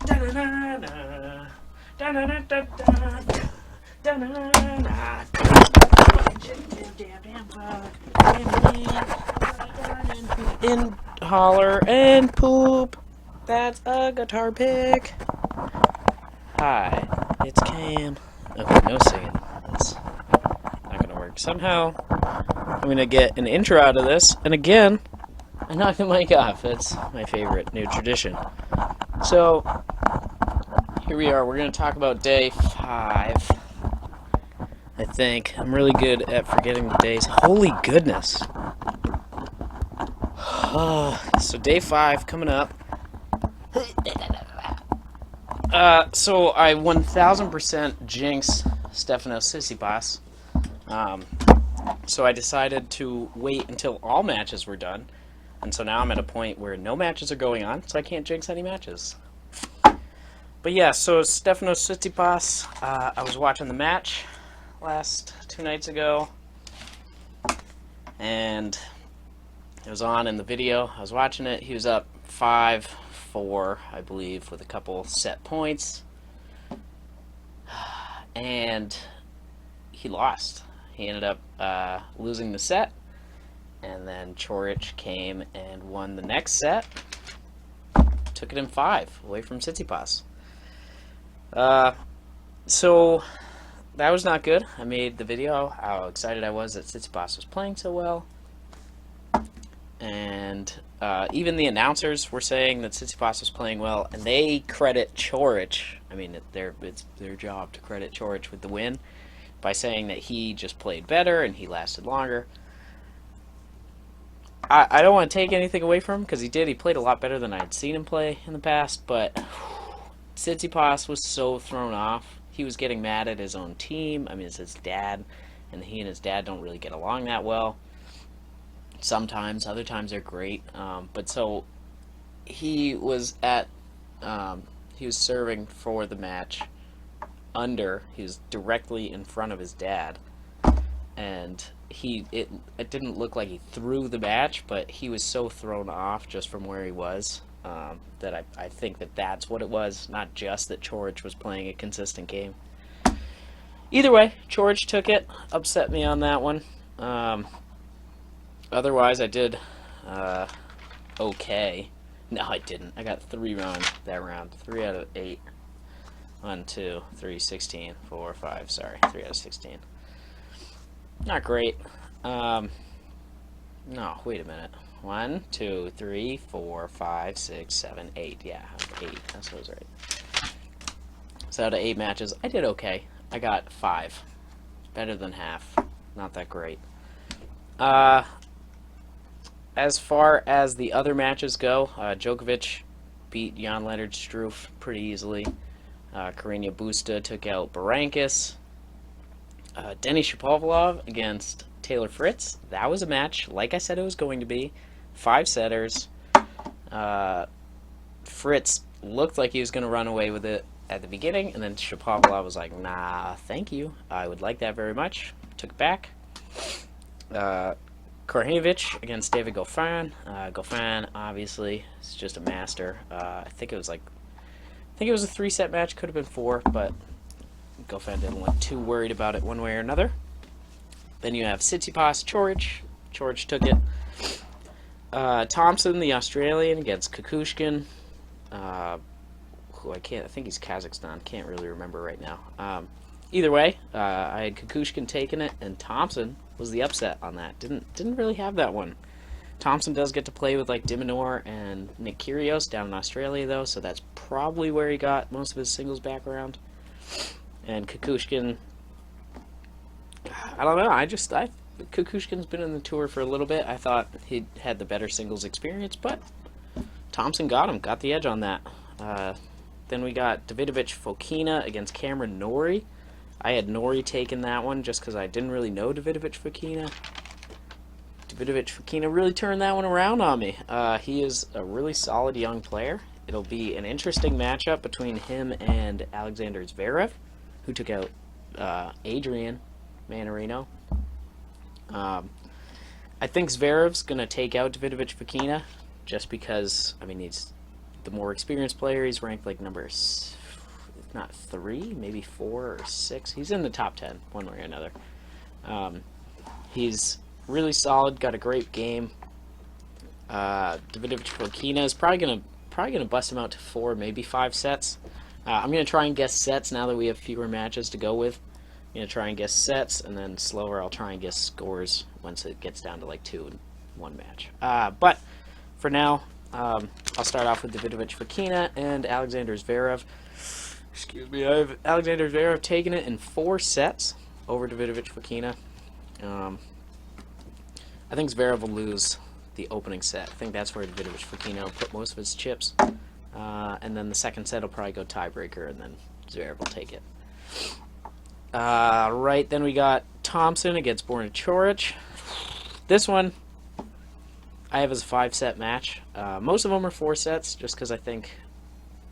In holler and poop. That's a guitar pick. Hi, it's Cam. Okay, no singing. That's not gonna work. Somehow, I'm gonna get an intro out of this, and again, I knock the mic off. That's my favorite new tradition. So, here we are. We're gonna talk about day 5. I think. I'm really good at forgetting the days. Holy goodness. So day 5 coming up. So I 1000% jinx Stefanos Tsitsipas. So I decided to wait until all matches were done. And so now I'm at a point where no matches are going on, so I can't jinx any matches. But yeah, so Stefanos Tsitsipas, I was watching the match last 2 nights ago, and it was on in the video. I was watching it. He was up 5-4, I believe, with a couple set points, and he lost. He ended up losing the set, and then Coric came and won the next set. Took it in 5 away from Tsitsipas. So that was not good. I made the video how excited I was that Tsitsipas was playing so well. And even the announcers were saying that Tsitsipas was playing well, and they credit Coric. I mean, it's their job to credit Coric with the win by saying that he just played better and he lasted longer. I don't want to take anything away from him, because he did. He played a lot better than I'd seen him play in the past, but Tsitsipas was so thrown off. He was getting mad at his own team. I mean, it's his dad, and he and his dad don't really get along that well. Sometimes, other times they're great. But so he was he was serving for the match he was directly in front of his dad, and it didn't look like he threw the match, but he was so thrown off just from where he was that I think that's what it was, not just that Coric was playing a consistent game. Either way, Coric took it, upset me on that one. Otherwise, I did okay. No, I didn't. I got 3 wrong that round. 3 out of 8. 1, 2, 3, 16, 4, 5. Sorry, 3 out of 16. Not great. No, wait a minute. 1, 2, 3, 4, 5, 6, 7, 8. Yeah, 8. That's what was right. So out of 8 matches, I did okay. I got 5. Better than half. Not that great. As far as the other matches go, Djokovic beat Jan-Lennard Struff pretty easily. Carreño Busta took out Berankis. Denis Shapovalov against Taylor Fritz. That was a match, like I said it was going to be. 5 setters. Fritz looked like he was going to run away with it at the beginning, and then Shapovalov was like, nah, thank you. I would like that very much. Took it back. Carreño against David Goffin. Goffin, obviously, is just a master. I think it was a 3-set match. Could have been 4, but Goffin didn't look too worried about it one way or another. Then you have Tsitsipas, Coric. Coric took it. Thompson, the Australian, against Kukushkin. Who I think he's Kazakhstan. Can't really remember right now. Either way, I had Kukushkin taking it, and Thompson was the upset on that. Didn't really have that one. Thompson does get to play with like Dimonor and Nick Kyrgios down in Australia though, so that's probably where he got most of his singles background. And Kukushkin, I don't know. Kukushkin's been in the tour for a little bit. I thought he had the better singles experience, but Thompson got the edge on that. Then we got Davidovich Fokina against Cameron Norrie. I had Norrie taking that one just because I didn't really know Davidovich Fokina. Davidovich Fokina really turned that one around on me. He is a really solid young player. It'll be an interesting matchup between him and Alexander Zverev, who took out Adrian Manarino. I think Zverev's going to take out Davidovich Fokina just because, I mean, he's the more experienced player. He's ranked like number, not 3, maybe 4 or 6. He's in the top 10, one way or another. He's really solid, got a great game. Davidovich Fokina is probably gonna bust him out to 4, maybe 5 sets. I'm gonna try and guess sets now that we have fewer matches to go with. I'm gonna try and guess sets, and then slower I'll try and guess scores once it gets down to like 2 in one match. But for now, I'll start off with Davidovich Fokina and Alexander Zverev. Excuse me, I have Alexander Zverev taking it in 4 sets over Davidovich Fokina. I think Zverev will lose the opening set. I think that's where Davidovich Fokina will put most of his chips. And then the second set will probably go tiebreaker, and then Zverev will take it. Right, then we got Thompson against Coric. This one I have as a 5-set match. Most of them are 4 sets, just because I think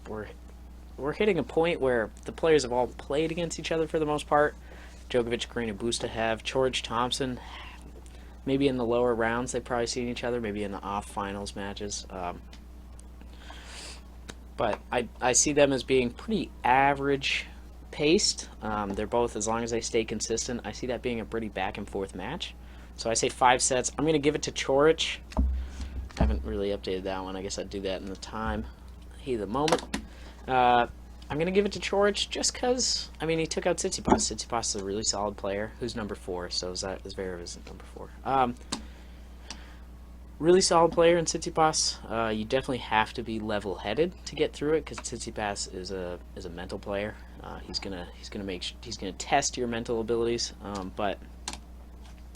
we're hitting a point where the players have all played against each other for the most part. Djokovic, Carreño, Busta have. Coric, Thompson, maybe in the lower rounds they've probably seen each other, maybe in the off-finals matches. But I see them as being pretty average paced. They're both, as long as they stay consistent, I see that being a pretty back-and-forth match. So I say 5 sets. I'm going to give it to Coric. I haven't really updated that one. I guess I'd do that in the time, heat of the moment. I'm going to give it to Coric just because, I mean, he took out Tsitsipas. Tsitsipas is a really solid player who's number 4, so Zverev isn't number 4. Really solid player in Tsitsipas. You definitely have to be level-headed to get through it because Tsitsipas is a mental player. He's gonna test your mental abilities. But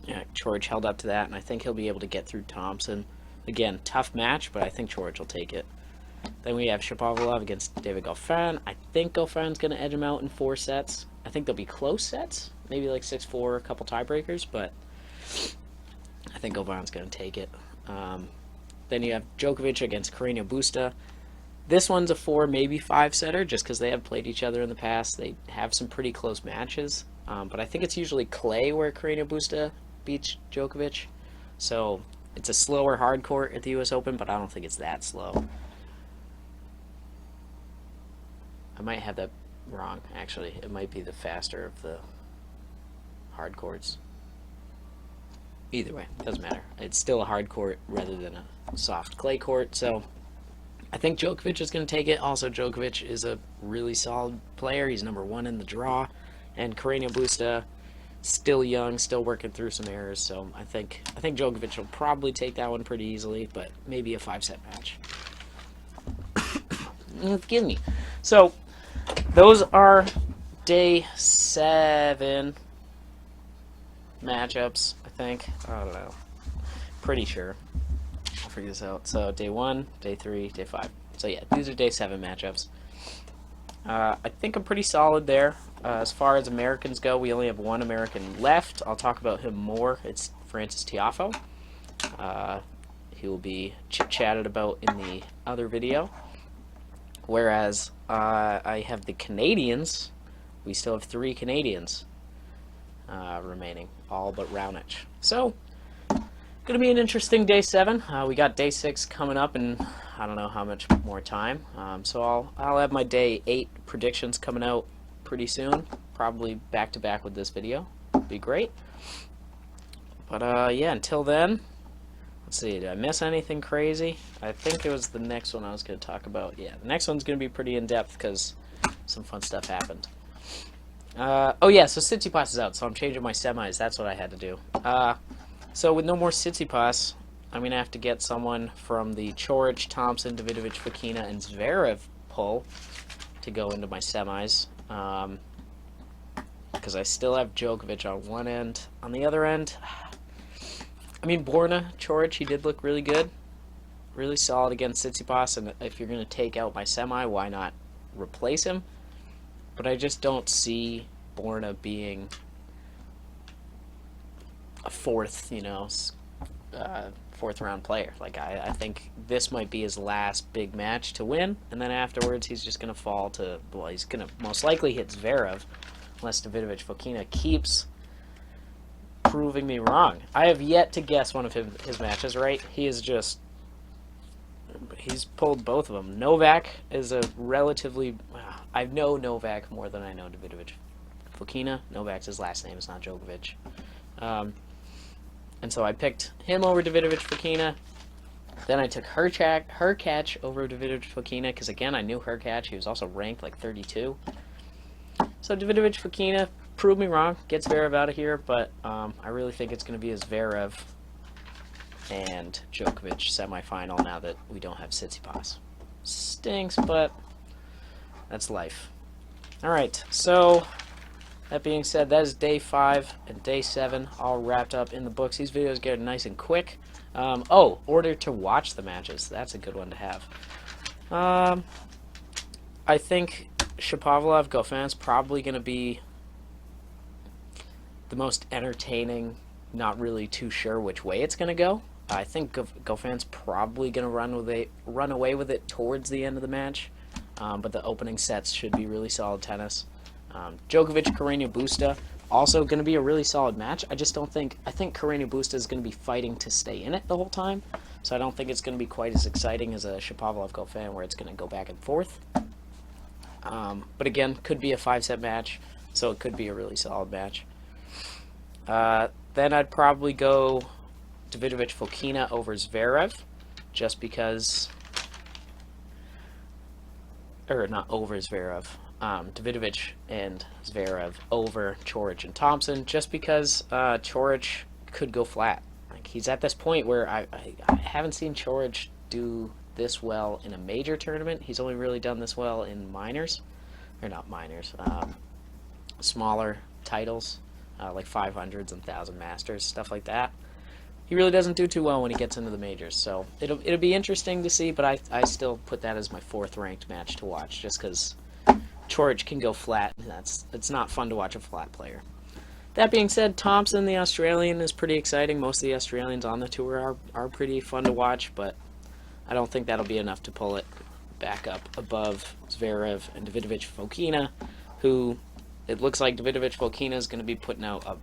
yeah, Coric held up to that, and I think he'll be able to get through Thompson. Again, tough match, but I think Coric will take it. Then we have Shapovalov against David Goffin. I think Goffin's going to edge him out in 4 sets. I think they'll be close sets, maybe like 6-4, a couple tiebreakers, but I think Goffin's going to take it. Then you have Djokovic against Carreño Busta. This one's a 4, maybe 5-setter, just because they have played each other in the past. They have some pretty close matches, but I think it's usually clay where Carreño Busta beats Djokovic. So it's a slower hard court at the U.S. Open, but I don't think it's that slow. I might have that wrong, actually. It might be the faster of the hard courts. Either way, doesn't matter. It's still a hard court rather than a soft clay court, so I think Djokovic is going to take it. Also, Djokovic is a really solid player. He's number 1 in the draw, and Carreño Busta, still young, still working through some errors, so I think Djokovic will probably take that one pretty easily, but maybe a 5-set match. Excuse me. So those are day 7 matchups, I think. I don't know. Pretty sure. I'll figure this out. So day 1, day 3, day 5. So yeah, these are day 7 matchups. I think I'm pretty solid there. As far as Americans go, we only have 1 American left. I'll talk about him more. It's Francis Tiafoe. He will be chit-chatted about in the other video. Whereas I have the Canadians. We still have 3 Canadians remaining, all but Raonic. So, going to be an interesting day 7. We got day 6 coming up in I don't know how much more time. So I'll have my day 8 predictions coming out pretty soon, probably back to back with this video. Be great. But yeah, until then, let's see, did I miss anything crazy? I think it was the next one I was going to talk about. Yeah, the next one's going to be pretty in-depth because some fun stuff happened. Oh yeah, so Tsitsipas is out, so I'm changing my semis. That's what I had to do. So with no more Tsitsipas, I'm going to have to get someone from the Coric, Thompson, Davidovich, Fokina, and Zverev pull to go into my semis. Because I still have Djokovic on one end. On the other end, I mean, Borna, Coric, he did look really good. Really solid against Tsitsipas, and if you're going to take out my semi, why not replace him? But I just don't see Borna being a fourth round player. Like, I think this might be his last big match to win, and then afterwards he's just going to fall to, well, he's going to most likely hit Zverev, unless Davidovich Fokina keeps proving me wrong. I have yet to guess one of his matches right. He he's pulled both of them. Novak is a relatively... I know Novak more than I know Davidovich. Fokina, Novak's his last name, it's not Djokovic. And so I picked him over Davidovich Fokina. Then I took Hurkacz over Davidovich Fokina, because again, I knew Hurkacz. He was also ranked like 32. So Davidovich Fokina proved me wrong, gets Zverev out of here, but I really think it's going to be a Zverev and Djokovic semifinal now that we don't have Tsitsipas. Stinks, but that's life. Alright, so that being said, that is day 5 and day 7 all wrapped up in the books. These videos get nice and quick. Order to watch the matches. That's a good one to have. I think Shapovalov Goffin's probably going to be the most entertaining. Not really too sure which way it's going to go. I think Goffin's probably going to run away with it towards the end of the match. But the opening sets should be really solid tennis. Djokovic, Carreño, Busta, also going to be a really solid match. I think Carreño Busta is going to be fighting to stay in it the whole time. So I don't think it's going to be quite as exciting as a Shapovalov Goffin where it's going to go back and forth. But again, could be a 5-set match, so it could be a really solid match. Then I'd probably go Davidovich Fokina over Zverev, just because, or not over Zverev, Davidovich and Zverev over Coric and Thompson, just because Coric could go flat. Like, he's at this point where I haven't seen Coric do this well in a major tournament. He's only really done this well in minors, or not minors, smaller titles, like 500s and 1,000 Masters, stuff like that. He really doesn't do too well when he gets into the majors, so it'll be interesting to see, but I still put that as my 4th ranked match to watch, just because Coric can go flat, and it's not fun to watch a flat player. That being said, Thompson, the Australian, is pretty exciting. Most of the Australians on the tour are pretty fun to watch, but I don't think that'll be enough to pull it back up above Zverev and Davidovich Fokina, who it looks like Davidovich Fokina is going to be putting out a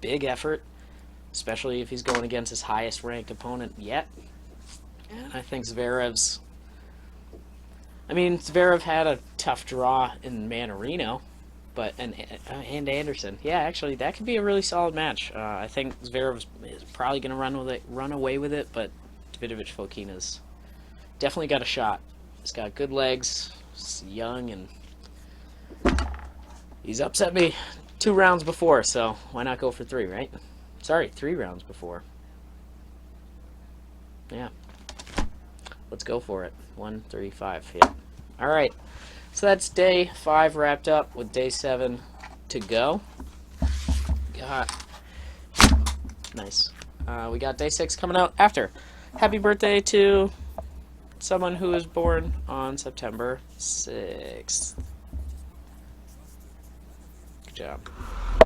big effort, especially if he's going against his highest ranked opponent yet. And I think Zverev had a tough draw in Manarino, but and Anderson. Yeah, actually, that could be a really solid match. I think Zverev is probably going to run away with it, but Davidovich Fokina's definitely got a shot. He's got good legs, he's young, and he's upset me 2 rounds before, so why not go for 3, right? Sorry, 3 rounds before. Yeah. Let's go for it. 1, 3, 5. Yeah. Alright. So that's day 5 wrapped up with day 7 to go. Nice. We got day 6 coming out after. Happy birthday to someone who was born on September 6th. Good job.